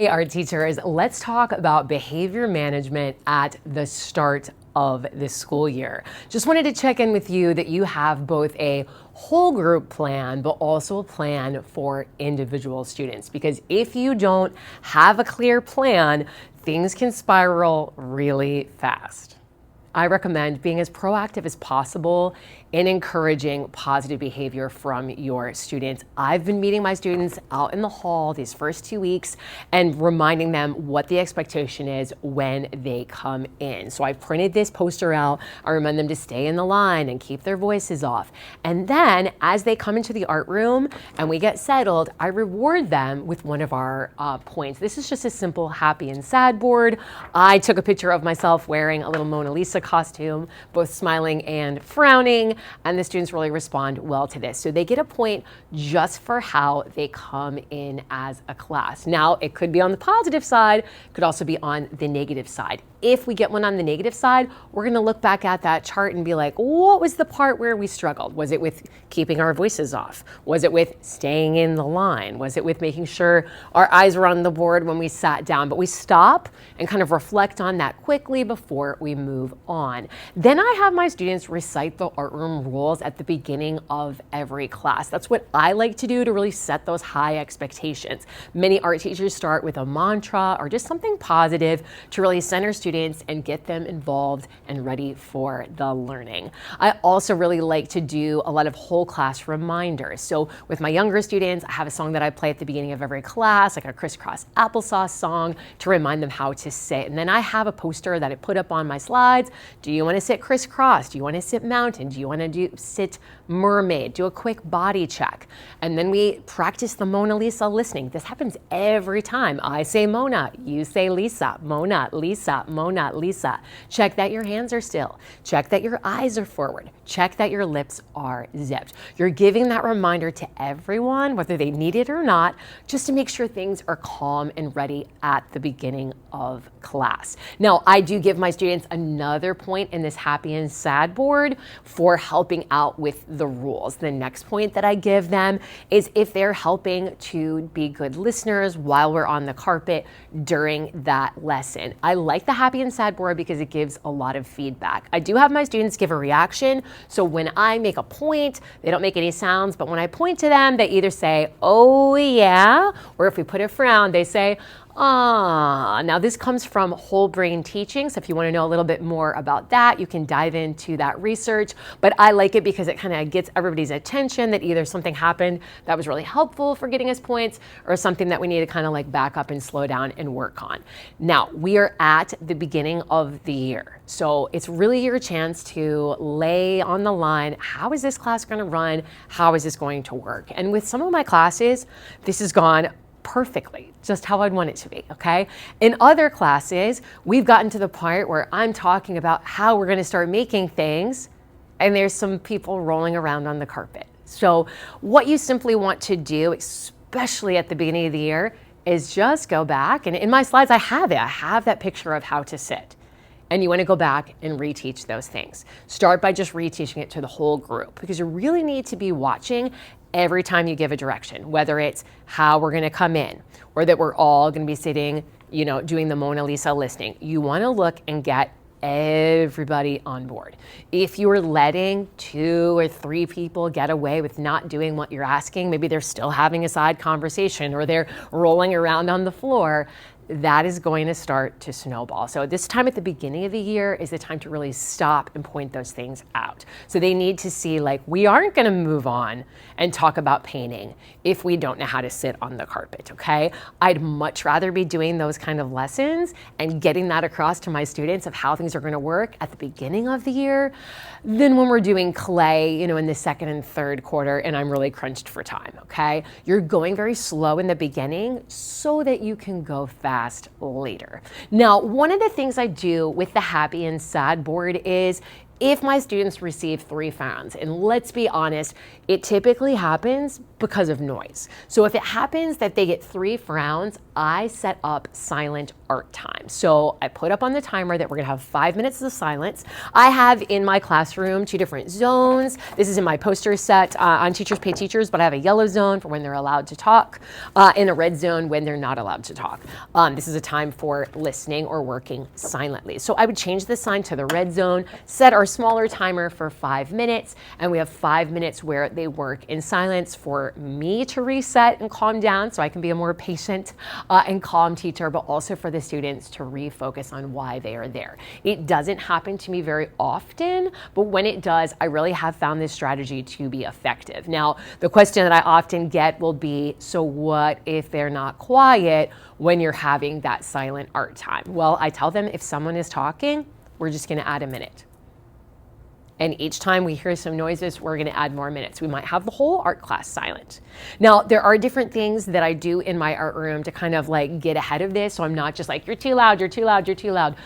Hey, art teachers, let's talk about behavior management at the start of the school year. Just wanted to check in with you that you have both a whole group plan, but also a plan for individual students. Because if you don't have a clear plan, things can spiral really fast. I recommend being as proactive as possible in encouraging positive behavior from your students. I've been meeting my students out in the hall these first 2 weeks and reminding them what the expectation is when they come in. So I printed this poster out. I remind them to stay in the line and keep their voices off. And then as they come into the art room and we get settled, I reward them with one of our points. This is just a simple happy and sad board. I took a picture of myself wearing a little Mona Lisa costume, both smiling and frowning, and the students really respond well to this. So they get a point just for how they come in as a class. Now, it could be on the positive side, could also be on the negative side. If we get one on the negative side, we're gonna look back at that chart and be like, what was the part where we struggled? Was it with keeping our voices off? Was it with staying in the line? Was it with making sure our eyes were on the board when we sat down? But we stop and kind of reflect on that quickly before we move on. Then I have my students recite the art room rules at the beginning of every class. That's what I like to do to really set those high expectations. Many art teachers start with a mantra or just something positive to really center students and get them involved and ready for the learning. I also really like to do a lot of whole class reminders. So with my younger students, I have a song that I play at the beginning of every class, like a crisscross applesauce song, to remind them how to sit. And then I have a poster that I put up on my slides. Do you want to sit crisscross? Do you want to sit mountain? Do you want to sit mermaid? Do a quick body check. And then we practice the Mona Lisa listening. This happens every time. I say Mona, you say Lisa. Mona, Lisa, Mona, Lisa. Check that your hands are still. Check that your eyes are forward. Check that your lips are zipped. You're giving that reminder to everyone, whether they need it or not, just to make sure things are calm and ready at the beginning of class. Now, I do give my students another point in this happy and sad board for helping out with the rules. The next point that I give them is if they're helping to be good listeners while we're on the carpet during that lesson. I like the happy and sad board because it gives a lot of feedback. I do have my students give a reaction. So when I make a point, they don't make any sounds, but when I point to them, they either say, oh yeah, or if we put a frown, they say, ah. Now this comes from whole brain teaching. So if you want to know a little bit more about that, you can dive into that research. But I like it because it kind of gets everybody's attention that either something happened that was really helpful for getting us points or something that we need to kind of like back up and slow down and work on. Now we are at the beginning of the year. So it's really your chance to lay on the line, how is this class going to run? How is this going to work? And with some of my classes, this has gone perfectly, just how I'd want it to be, okay? In other classes, we've gotten to the part where I'm talking about how we're gonna start making things, and there's some people rolling around on the carpet. So what you simply want to do, especially at the beginning of the year, is just go back, and in my slides I have that picture of how to sit. And you want to go back and reteach those things. Start by just reteaching it to the whole group because you really need to be watching every time you give a direction, whether it's how we're going to come in or that we're all going to be sitting, doing the Mona Lisa listening. You want to look and get everybody on board. If you're letting 2 or 3 people get away with not doing what you're asking, maybe they're still having a side conversation or they're rolling around on the floor, that is going to start to snowball. So this time at the beginning of the year is the time to really stop and point those things out. So they need to see like, we aren't gonna move on and talk about painting if we don't know how to sit on the carpet, okay? I'd much rather be doing those kind of lessons and getting that across to my students of how things are gonna work at the beginning of the year than when we're doing clay, in the second and third quarter and I'm really crunched for time, okay? You're going very slow in the beginning so that you can go fast later. Now, one of the things I do with the happy and sad board is if my students receive 3 frowns, and let's be honest, it typically happens because of noise. So if it happens that they get 3 frowns, I set up silent art time. So I put up on the timer that we're gonna have 5 minutes of silence. I have in my classroom 2 different zones. This is in my poster set on Teachers Pay Teachers, but I have a yellow zone for when they're allowed to talk and a red zone when they're not allowed to talk. This is a time for listening or working silently. So I would change the sign to the red zone, set our smaller timer for 5 minutes, and we have 5 minutes where they work in silence for me to reset and calm down so I can be a more patient and calm teacher, but also for the students to refocus on why they are there. It doesn't happen to me very often, but when it does, I really have found this strategy to be effective. Now, the question that I often get will be, so what if they're not quiet when you're having that silent art time? Well, I tell them if someone is talking, we're just gonna add a minute. And each time we hear some noises, we're gonna add more minutes. We might have the whole art class silent. Now, there are different things that I do in my art room to kind of like get ahead of this. So I'm not just like, you're too loud, you're too loud, you're too loud.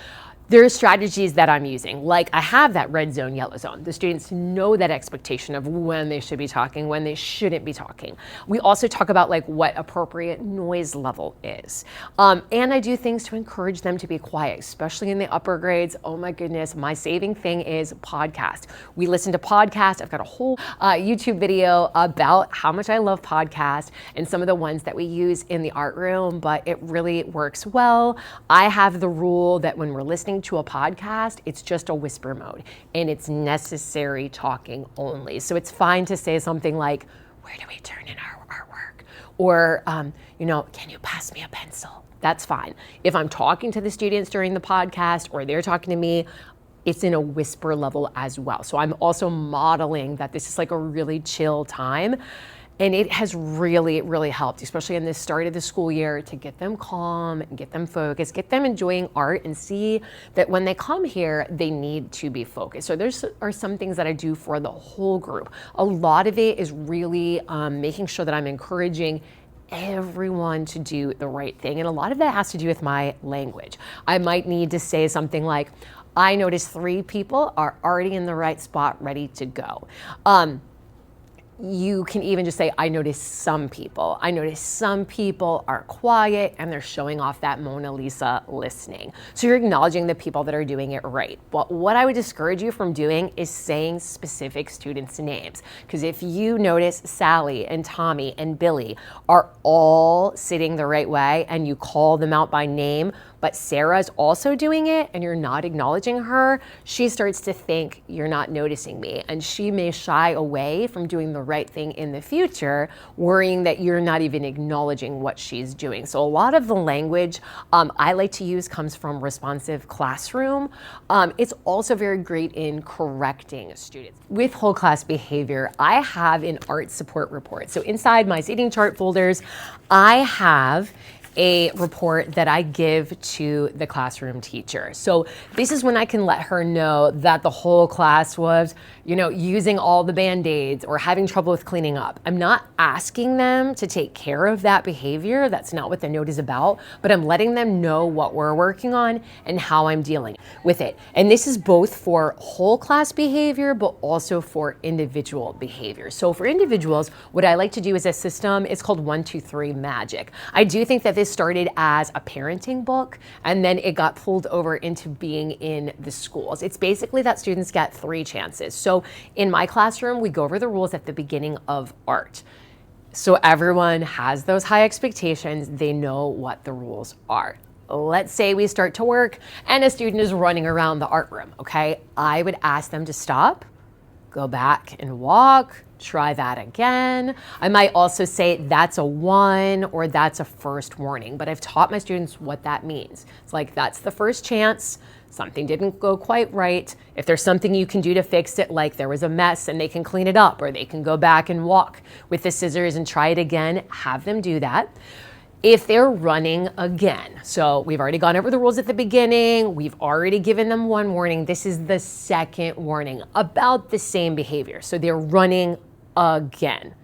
There are strategies that I'm using. Like I have that red zone, yellow zone. The students know that expectation of when they should be talking, when they shouldn't be talking. We also talk about like what appropriate noise level is. And I do things to encourage them to be quiet, especially in the upper grades. Oh my goodness, my saving thing is podcast. We listen to podcasts. I've got a whole YouTube video about how much I love podcasts and some of the ones that we use in the art room, but it really works well. I have the rule that when we're listening to a podcast, it's just a whisper mode and it's necessary talking only. So it's fine to say something like, where do we turn in our artwork? Or, can you pass me a pencil? That's fine. If I'm talking to the students during the podcast or they're talking to me, it's in a whisper level as well. So I'm also modeling that this is like a really chill time. And it has really, really helped, especially in the start of the school year, to get them calm and get them focused, get them enjoying art and see that when they come here, they need to be focused. So there are some things that I do for the whole group. A lot of it is really making sure that I'm encouraging everyone to do the right thing. And a lot of that has to do with my language. I might need to say something like, I noticed 3 people are already in the right spot, ready to go. You can even just say, I noticed some people. I noticed some people are quiet and they're showing off that Mona Lisa listening. So you're acknowledging the people that are doing it right. But what I would discourage you from doing is saying specific students' names. Because if you notice Sally and Tommy and Billy are all sitting the right way and you call them out by name, but Sarah's also doing it and you're not acknowledging her, she starts to think you're not noticing me. And she may shy away from doing the right thing in the future, worrying that you're not even acknowledging what she's doing. So a lot of the language I like to use comes from Responsive Classroom. It's also very great in correcting students. With whole class behavior, I have an art support report. So inside my seating chart folders, I have a report that I give to the classroom teacher. So this is when I can let her know that the whole class was, using all the Band-Aids or having trouble with cleaning up. I'm not asking them to take care of that behavior. That's not what the note is about, but I'm letting them know what we're working on and how I'm dealing with it. And this is both for whole class behavior, but also for individual behavior. So for individuals, what I like to do is a system, it's called 1, 2, 3 Magic. I do think that this started as a parenting book and then it got pulled over into being in the schools. It's basically that students get 3 chances. So in my classroom, we go over the rules at the beginning of art. So everyone has those high expectations. They know what the rules are. Let's say we start to work and a student is running around the art room, okay? I would ask them to stop, go back and walk, try that again. I might also say that's a 1 or that's a first warning, but I've taught my students what that means. It's like, that's the first chance. Something didn't go quite right. If there's something you can do to fix it, like there was a mess and they can clean it up, or they can go back and walk with the scissors and try it again, have them do that. If they're running again, so we've already gone over the rules at the beginning, we've already given them 1 warning, this is the 2nd warning about the same behavior. So they're running again.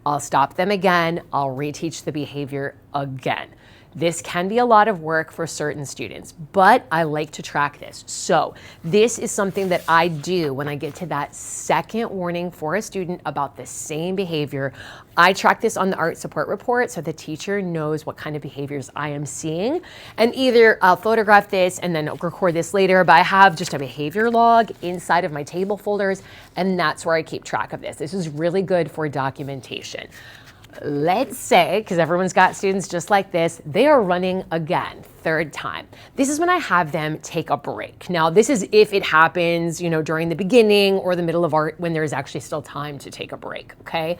I'll stop them again, I'll reteach the behavior again. This can be a lot of work for certain students, but I like to track this. So this is something that I do when I get to that second warning for a student about the same behavior. I track this on the art support report so the teacher knows what kind of behaviors I am seeing. And either I'll photograph this and then record this later, but I have just a behavior log inside of my table folders, and that's where I keep track of this. This is really good for documentation. Let's say, because everyone's got students just like this, they are running again, third time. This is when I have them take a break. Now, this is if it happens, during the beginning or the middle of art when there's actually still time to take a break, okay?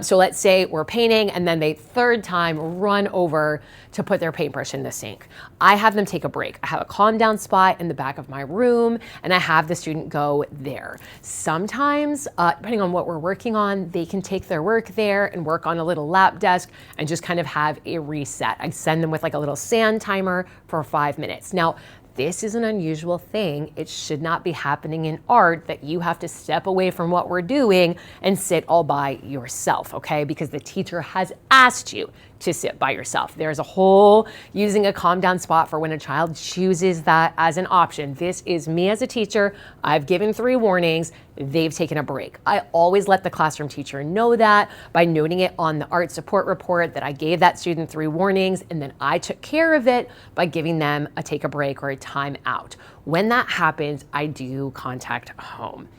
So let's say we're painting and then they third time run over to put their paintbrush in the sink. I have them take a break. I have a calm down spot in the back of my room and I have the student go there. Sometimes, depending on what we're working on, they can take their work there and work on a little lap desk and just kind of have a reset. I send them with like a little sand timer for 5 minutes. Now, this is an unusual thing. It should not be happening in art that you have to step away from what we're doing and sit all by yourself, okay? Because the teacher has asked you to sit by yourself. There's a whole using a calm down spot for when a child chooses that as an option. This is me as a teacher. I've given 3 warnings. They've taken a break. I always let the classroom teacher know that by noting it on the art support report that I gave that student 3 warnings, and then I took care of it by giving them a take a break or a time out. When that happens, I do contact home.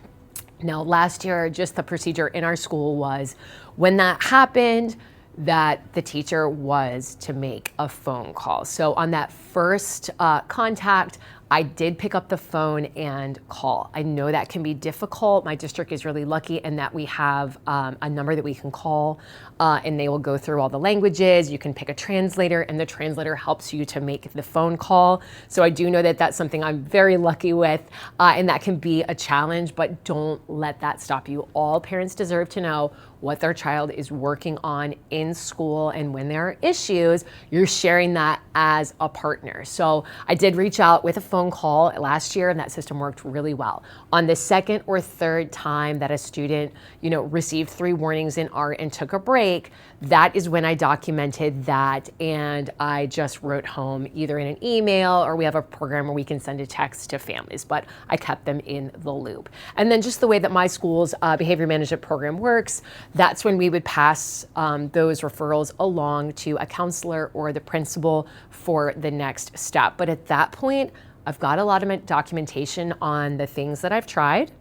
Now, last year, just the procedure in our school was when that happened, that the teacher was to make a phone call. So on that first contact, I did pick up the phone and call. I know that can be difficult. My district is really lucky in that we have a number that we can call and they will go through all the languages. You can pick a translator and the translator helps you to make the phone call. So I do know that that's something I'm very lucky with and that can be a challenge, but don't let that stop you. All parents deserve to know what their child is working on in school, and when there are issues, you're sharing that as a partner. So I did reach out with a phone call last year and that system worked really well. On the second or third time that a student, received 3 warnings in art and took a break, that is when I documented that and I just wrote home either in an email or we have a program where we can send a text to families, but I kept them in the loop. And then just the way that my school's behavior management program works, that's when we would pass those referrals along to a counselor or the principal for the next step. But at that point, I've got a lot of documentation on the things that I've tried.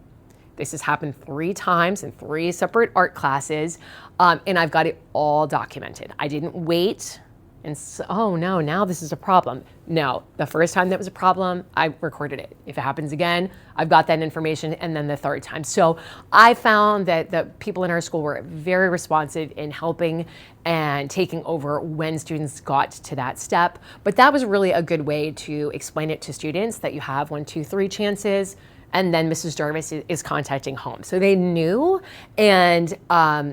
This has happened 3 times in 3 separate art classes, and I've got it all documented. I didn't wait and say, oh no, now this is a problem. No, the first time that was a problem, I recorded it. If it happens again, I've got that information, and then the third time. So I found that the people in our school were very responsive in helping and taking over when students got to that step. But that was really a good way to explain it to students that you have 1, 2, 3 chances. And then Mrs. Jarvis is contacting home. So they knew, and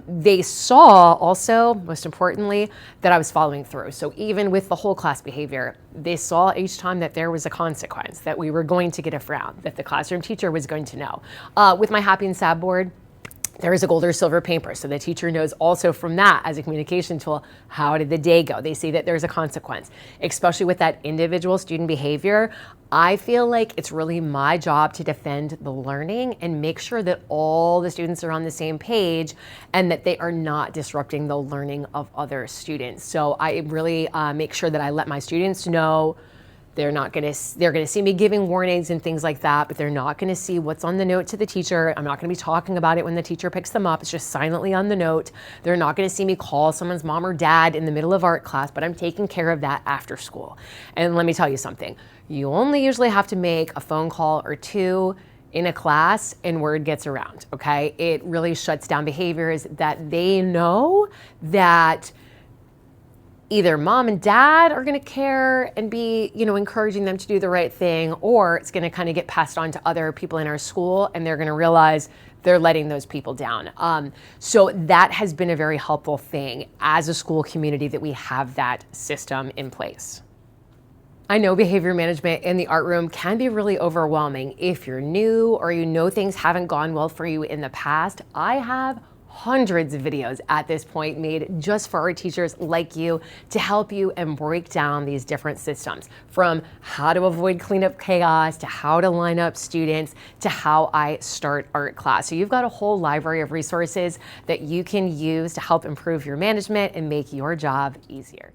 they saw also, most importantly, that I was following through. So even with the whole class behavior, they saw each time that there was a consequence, that we were going to get a frown, that the classroom teacher was going to know. With my Happy and Sad board, there is a gold or silver paintbrush. So the teacher knows also from that as a communication tool, how did the day go? They see that there's a consequence, especially with that individual student behavior. I feel like it's really my job to defend the learning and make sure that all the students are on the same page and that they are not disrupting the learning of other students. So I really make sure that I let my students know. They're going to see me giving warnings and things like that, but they're not going to see what's on the note to the teacher. I'm not going to be talking about it when the teacher picks them up. It's just silently on the note. They're not going to see me call someone's mom or dad in the middle of art class, but I'm taking care of that after school. And let me tell you something. You only usually have to make a phone call or 2 in a class and word gets around, okay? It really shuts down behaviors that they know that either mom and dad are going to care and be, encouraging them to do the right thing, or it's going to kind of get passed on to other people in our school and they're going to realize they're letting those people down. So that has been a very helpful thing as a school community that we have that system in place. I know behavior management in the art room can be really overwhelming. If you're new or things haven't gone well for you in the past, I have hundreds of videos at this point made just for our teachers like you to help you and break down these different systems, from how to avoid cleanup chaos to how to line up students to how I start art class. So you've got a whole library of resources that you can use to help improve your management and make your job easier.